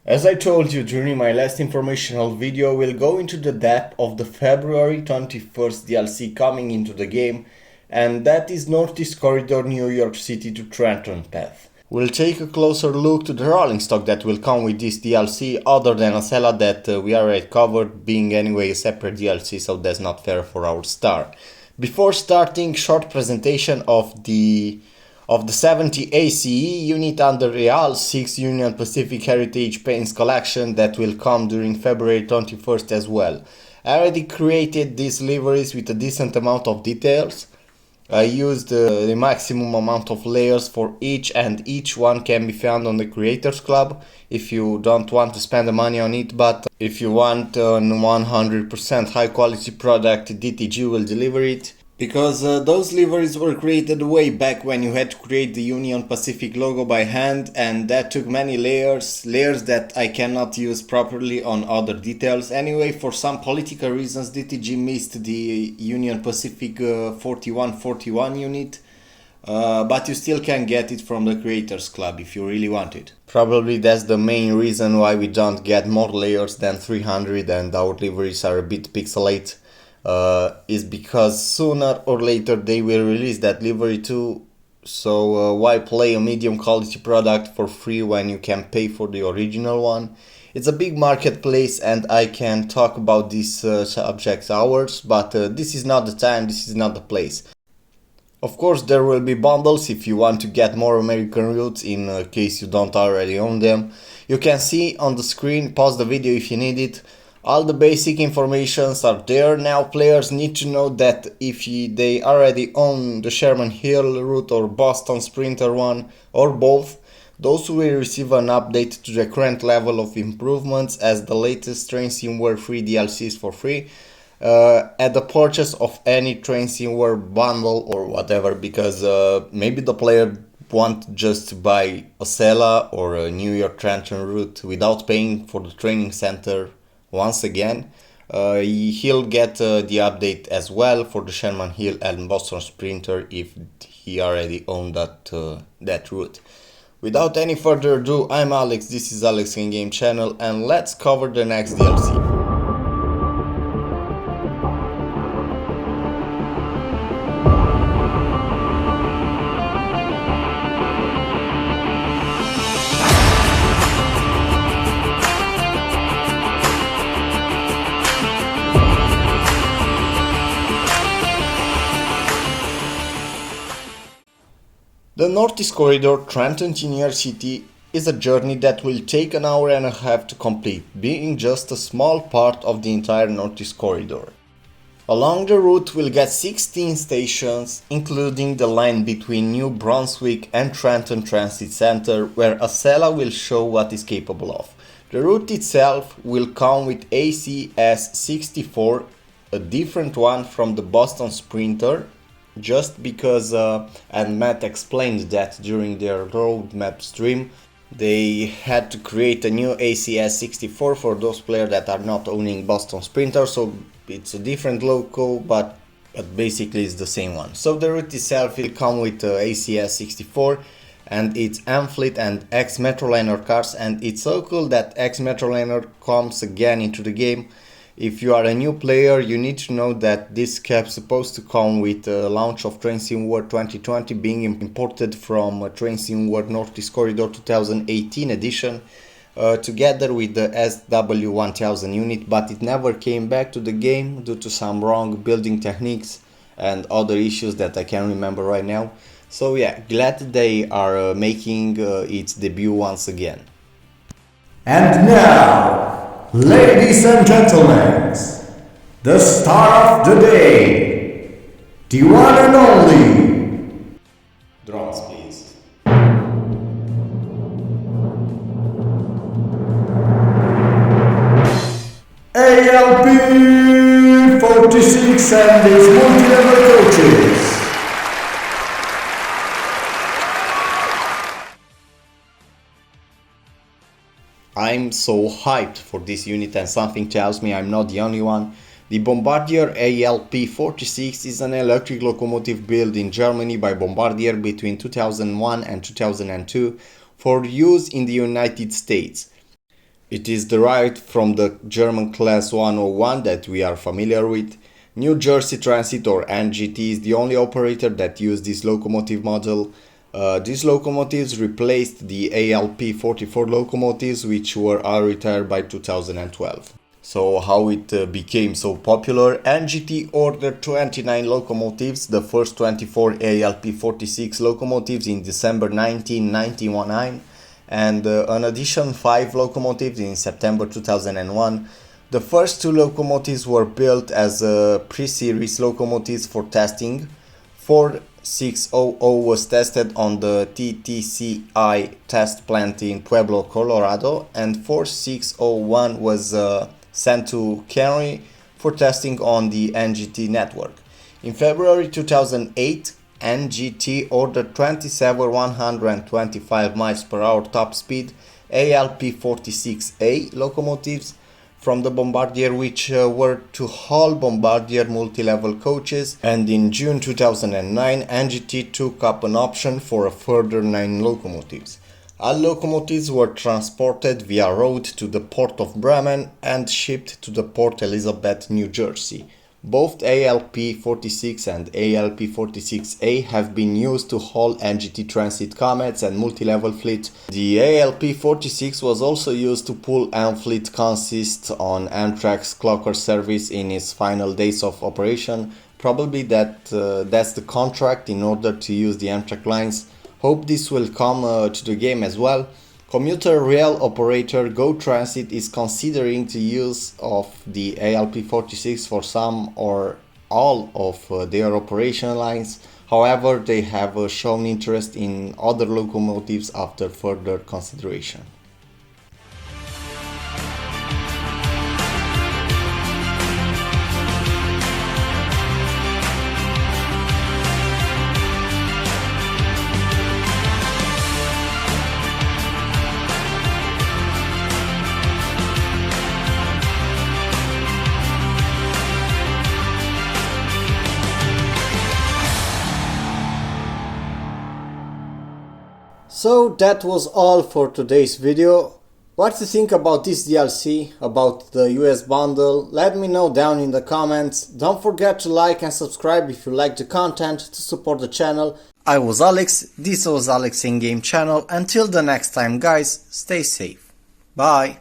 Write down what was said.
As I told you during my last informational video, we'll go into the depth of the February 21st DLC coming into the game, and that is Northeast Corridor New York City to Trenton path. We'll take a closer look to the rolling stock that will come with this DLC, other than Acela that we already covered, being anyway a separate DLC, so that's not fair for our star. Before starting, short presentation of the 70 ACE unit under the ALP-46 Union Pacific Heritage Paints collection that will come during February 21st as well. I already created these liveries with a decent amount of details. I used the maximum amount of layers for each, and each one can be found on the Creators Club if you don't want to spend the money on it, but if you want a 100% high quality product, DTG will deliver it. Because those liveries were created way back when you had to create the Union Pacific logo by hand, and that took many layers that I cannot use properly on other details. Anyway, for some political reasons DTG missed the Union Pacific 4141 unit, but you still can get it from the Creators Club if you really want it. Probably that's the main reason why we don't get more layers than 300 and our liveries are a bit pixelated. Is because sooner or later they will release that livery too, so why play a medium quality product for free when you can pay for the original one? It's a big marketplace and I can talk about these subjects hours, but this is not the time, this is not the place. Of course there will be bundles if you want to get more American routes in case you don't already own them. You can see on the screen, pause the video if you need it. All the basic informations are there. Now players need to know that if they already own the Sherman Hill route or Boston Sprinter one, or both, those will receive an update to the current level of improvements as the latest Train Simware free DLCs for free at the purchase of any Train Simware bundle or whatever, because maybe the player want just to buy Acela or a New York Trenton route without paying for the training center. Once again, he'll get the update as well for the Sherman Hill and Boston Sprinter if he already owned that route. Without any further ado, I'm Alex, this is Alex in Game channel, and let's cover the next DLC. The Northeast Corridor Trenton to New York City is a journey that will take an hour and a half to complete, being just a small part of the entire Northeast Corridor. Along the route we'll get 16 stations, including the line between New Brunswick and Trenton Transit Center, where Acela will show what it's capable of. The route itself will come with ACS-64, a different one from the Boston Sprinter, just because, and Matt explained that during their roadmap stream, they had to create a new ACS-64 for those players that are not owning Boston Sprinter, so it's a different logo, but basically it's the same one. So the route itself will come with ACS-64 and it's Amfleet and ex-Metroliner cars, and it's so cool that ex-Metroliner comes again into the game. If you are a new player, you need to know that this cap is supposed to come with the launch of Train Simware 2020 being imported from Train Simware Northeast Corridor 2018 edition together with the SW1000 unit, but it never came back to the game due to some wrong building techniques and other issues that I can't remember right now. So yeah, glad they are making its debut once again. And now, ladies and gentlemen, the star of the day, the one and only Drones, please. ALP-46 and its multi-level coaches. I'm so hyped for this unit, and something tells me I'm not the only one. The Bombardier ALP-46 is an electric locomotive built in Germany by Bombardier between 2001 and 2002 for use in the United States. It is derived from the German Class 101 that we are familiar with. New Jersey Transit or NJT is the only operator that used this locomotive model. These locomotives replaced the ALP-44 locomotives, which were all retired by 2012. So how it became so popular? NJT ordered 29 locomotives, the first 24 ALP-46 locomotives in December 1991, and an additional 5 locomotives in September 2001. The first 2 locomotives were built as pre-series locomotives for testing. 4600 was tested on the TTCI test plant in Pueblo, Colorado, and 4601 was sent to Kenry for testing on the NJT network. In February 2008, NJT ordered 27 125 miles per hour top speed ALP-46A locomotives from the Bombardier, which were to haul Bombardier multi-level coaches, and in June 2009 NJT took up an option for a further 9 locomotives. All locomotives were transported via road to the port of Bremen and shipped to the Port Elizabeth, New Jersey. Both ALP-46 and ALP-46A have been used to haul NJT Transit Comets and multi-level fleet. The ALP-46 was also used to pull Amfleet consist on Amtrak's clocker service in its final days of operation. Probably that's the contract in order to use the Amtrak lines. Hope this will come to the game as well. Commuter rail operator Go Transit is considering the use of the ALP-46 for some or all of their operation lines. However, they have shown interest in other locomotives after further consideration. So that was all for today's video. What do you think about this DLC, about the US bundle? Let me know down in the comments. Don't forget to like and subscribe if you like the content to support the channel. I was Alex, this was Alex In Game channel. Until the next time guys, stay safe. Bye.